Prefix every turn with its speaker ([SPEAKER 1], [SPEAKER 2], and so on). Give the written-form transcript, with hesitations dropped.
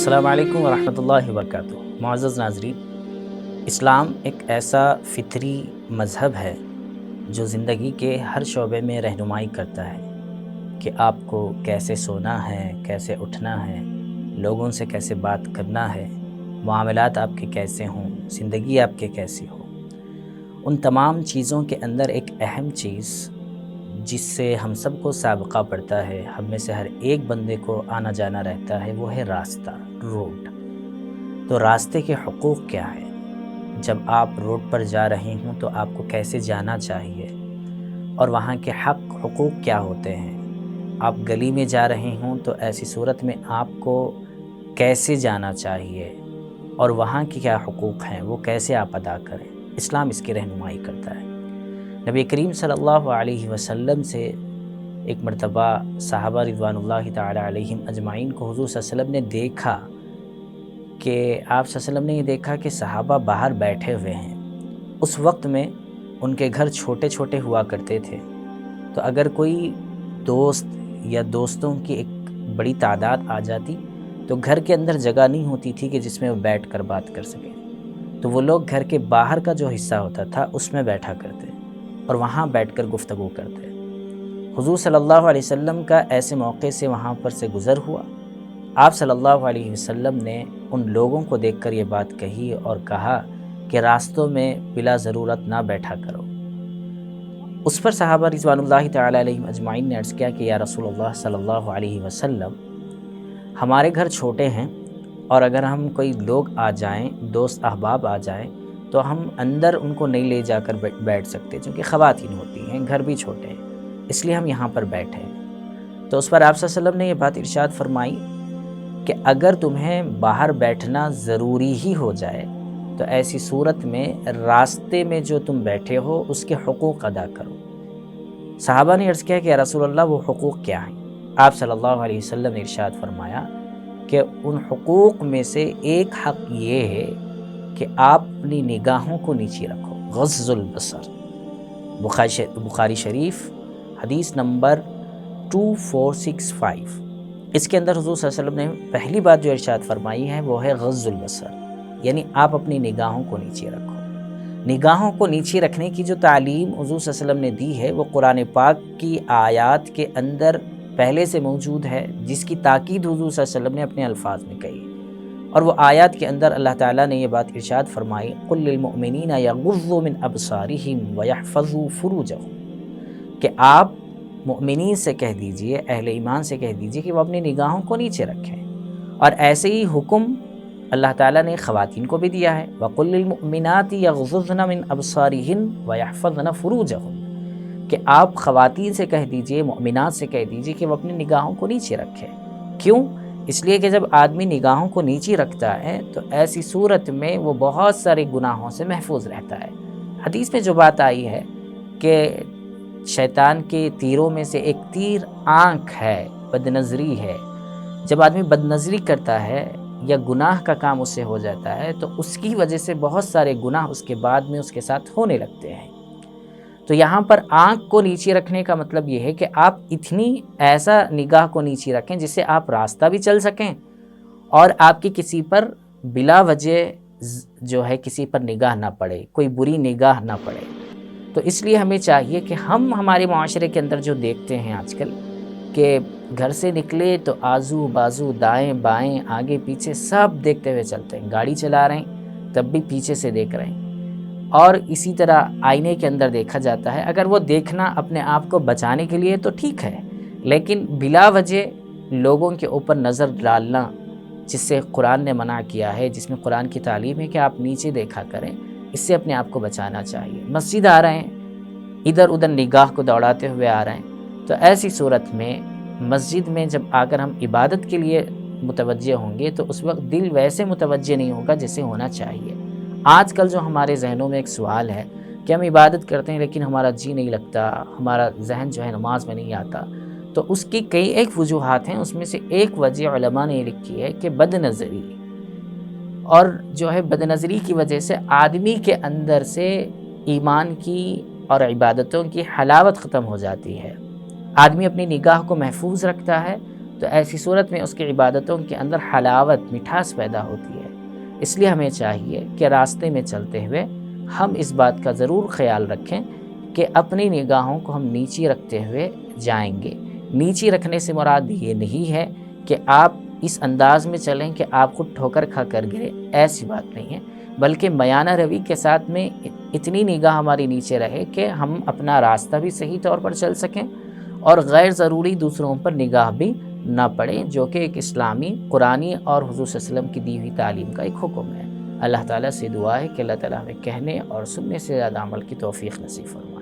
[SPEAKER 1] السلام علیکم ورحمۃ اللہ وبرکاتہ۔ معزز ناظرین، اسلام ایک ایسا فطری مذہب ہے جو زندگی کے ہر شعبے میں رہنمائی کرتا ہے کہ آپ کو کیسے سونا ہے، کیسے اٹھنا ہے، لوگوں سے کیسے بات کرنا ہے، معاملات آپ کے کیسے ہوں، زندگی آپ کے کیسی ہو۔ ان تمام چیزوں کے اندر ایک اہم چیز جس سے ہم سب کو سابقہ پڑتا ہے، ہم میں سے ہر ایک بندے کو آنا جانا رہتا ہے، وہ ہے راستہ، روڈ۔ تو راستے کے حقوق کیا ہے؟ جب آپ روڈ پر جا رہے ہوں تو آپ کو کیسے جانا چاہیے اور وہاں کے حقوق کیا ہوتے ہیں؟ آپ گلی میں جا رہے ہوں تو ایسی صورت میں آپ کو کیسے جانا چاہیے اور وہاں کے کیا حقوق ہیں، وہ کیسے آپ ادا کریں؟ اسلام اس کی رہنمائی کرتا ہے۔ نبی کریم صلی اللہ علیہ وسلم سے ایک مرتبہ صحابہ رضوان اللہ تعالی علیہم اجمعین کو حضور صلی اللہ علیہ وسلم نے دیکھا کہ آپ صلی اللہ علیہ وسلم نے یہ دیکھا کہ صحابہ باہر بیٹھے ہوئے ہیں۔ اس وقت میں ان کے گھر چھوٹے چھوٹے ہوا کرتے تھے، تو اگر کوئی دوست یا دوستوں کی ایک بڑی تعداد آ جاتی تو گھر کے اندر جگہ نہیں ہوتی تھی کہ جس میں وہ بیٹھ کر بات کر سکیں، تو وہ لوگ گھر کے باہر کا جو حصہ ہوتا تھا اس میں بیٹھا کرتے اور وہاں بیٹھ کر گفتگو کرتے۔ حضور صلی اللہ علیہ وسلم کا ایسے موقع سے وہاں پر سے گزر ہوا۔ آپ صلی اللہ علیہ وسلم نے ان لوگوں کو دیکھ کر یہ بات کہی اور کہا کہ راستوں میں بلا ضرورت نہ بیٹھا کرو۔ اس پر صحابہ رضوان اللہ تعالی علیہم اجمعین نے عرض کیا کہ یا رسول اللہ صلی اللہ علیہ وسلم، ہمارے گھر چھوٹے ہیں اور اگر ہم کوئی لوگ آ جائیں، دوست احباب آ جائیں، تو ہم اندر ان کو نہیں لے جا کر بیٹھ سکتے، چونکہ خواتین ہوتی ہیں، گھر بھی چھوٹے ہیں، اس لیے ہم یہاں پر بیٹھے ہیں۔ تو اس پر آپ صلی اللہ علیہ وسلم نے یہ بات ارشاد فرمائی کہ اگر تمہیں باہر بیٹھنا ضروری ہی ہو جائے تو ایسی صورت میں راستے میں جو تم بیٹھے ہو اس کے حقوق ادا کرو۔ صحابہ نے عرض کیا کہ یا رسول اللہ، وہ حقوق کیا ہیں؟ آپ صلی اللہ علیہ وسلم نے ارشاد فرمایا کہ ان حقوق میں سے ایک حق یہ ہے کہ آپ اپنی نگاہوں کو نیچے رکھو، غض البصر۔ بخاری شریف حدیث نمبر 2465۔ اس کے اندر حضور صلی اللہ علیہ وسلم نے پہلی بات جو ارشاد فرمائی ہے وہ ہے غض البصر، یعنی آپ اپنی نگاہوں کو نیچے رکھو۔ نگاہوں کو نیچے رکھنے کی جو تعلیم حضور صلی اللہ علیہ وسلم نے دی ہے وہ قرآن پاک کی آیات کے اندر پہلے سے موجود ہے، جس کی تاکید حضور صلی اللہ علیہ وسلم نے اپنے الفاظ میں کہی، اور وہ آیات کے اندر اللہ تعالیٰ نے یہ بات ارشاد فرمائی قُلْ لِلْمُؤْمِنِينَ يَغُضُّوا مِنْ أَبْصَارِهِمْ وَيَحْفَظُوا فُرُوجَهُمْ، کہ آپ مؤمنین سے کہہ دیجئے، اہل ایمان سے کہہ دیجئے کہ وہ اپنی نگاہوں کو نیچے رکھیں۔ اور ایسے ہی حکم اللہ تعالیٰ نے خواتین کو بھی دیا ہے، وَقُلْ لِلْمُؤْمِنَاتِ يَغْضُضْنَ مِنْ أَبْصَارِهِنْ وَيَحْفَظْنَ فُرُوجَهُنْ، کہ آپ خواتین سے کہہ دیجئے، مؤمنات سے کہہ دیجئے کہ وہ اپنی نگاہوں کو نیچے رکھیں۔ کیوں؟ اس لیے کہ جب آدمی نگاہوں کو نیچے رکھتا ہے تو ایسی صورت میں وہ بہت سارے گناہوں سے محفوظ رہتا ہے۔ حدیث میں جو بات آئی ہے کہ شیطان کے تیروں میں سے ایک تیر آنکھ ہے، بد نظری ہے۔ جب آدمی بد نظری کرتا ہے یا گناہ کا کام اس سے ہو جاتا ہے تو اس کی وجہ سے بہت سارے گناہ اس کے بعد میں اس کے ساتھ ہونے لگتے ہیں۔ تو یہاں پر آنکھ کو نیچے رکھنے کا مطلب یہ ہے کہ آپ اتنی ایسا نگاہ کو نیچے رکھیں جس سے آپ راستہ بھی چل سکیں اور آپ کی کسی پر بلا وجہ جو ہے کسی پر نگاہ نہ پڑے، کوئی بری نگاہ نہ پڑے۔ تو اس لیے ہمیں چاہیے کہ ہم ہمارے معاشرے کے اندر جو دیکھتے ہیں آج کل کہ گھر سے نکلے تو آزو بازو، دائیں بائیں، آگے پیچھے سب دیکھتے ہوئے چلتے ہیں، گاڑی چلا رہے ہیں تب بھی پیچھے سے دیکھ رہے ہیں، اور اسی طرح آئینے کے اندر دیکھا جاتا ہے۔ اگر وہ دیکھنا اپنے آپ کو بچانے کے لیے تو ٹھیک ہے، لیکن بلا وجہ لوگوں کے اوپر نظر ڈالنا جس سے قرآن نے منع کیا ہے، جس میں قرآن کی تعلیم ہے کہ آپ نیچے دیکھا کریں، اس سے اپنے آپ کو بچانا چاہیے۔ مسجد آ رہے ہیں، ادھر ادھر نگاہ کو دوڑاتے ہوئے آ رہے ہیں، تو ایسی صورت میں مسجد میں جب آ کر ہم عبادت کے لیے متوجہ ہوں گے تو اس وقت دل ویسے متوجہ نہیں ہوگا جیسے ہونا چاہیے۔ آج کل جو ہمارے ذہنوں میں ایک سوال ہے کہ ہم عبادت کرتے ہیں لیکن ہمارا جی نہیں لگتا، ہمارا ذہن جو ہے نماز میں نہیں آتا، تو اس کی کئی ایک وجوہات ہیں۔ اس میں سے ایک وجہ علماء نے یہ لکھی ہے کہ بد نظری، اور جو ہے بد نظری کی وجہ سے آدمی کے اندر سے ایمان کی اور عبادتوں کی حلاوت ختم ہو جاتی ہے۔ آدمی اپنی نگاہ کو محفوظ رکھتا ہے تو ایسی صورت میں اس کی عبادتوں کے اندر حلاوت، مٹھاس پیدا ہوتی ہے۔ اس لیے ہمیں چاہیے کہ راستے میں چلتے ہوئے ہم اس بات کا ضرور خیال رکھیں کہ اپنی نگاہوں کو ہم نیچی رکھتے ہوئے جائیں گے۔ نیچی رکھنے سے مراد یہ نہیں ہے کہ آپ اس انداز میں چلیں کہ آپ خود ٹھوکر کھا کر گرے، ایسی بات نہیں ہے، بلکہ میانہ روی کے ساتھ میں اتنی نگاہ ہماری نیچے رہے کہ ہم اپنا راستہ بھی صحیح طور پر چل سکیں اور غیر ضروری دوسروں پر نگاہ بھی نہ پڑے، جو کہ ایک اسلامی، قرآنی اور حضور صلی اللہ علیہ وسلم کی دی ہوئی تعلیم کا ایک حکم ہے۔ اللہ تعالیٰ سے دعا ہے کہ اللہ تعالیٰ ہمیں کہنے اور سننے سے زیادہ عمل کی توفیق نصیب فرمائے۔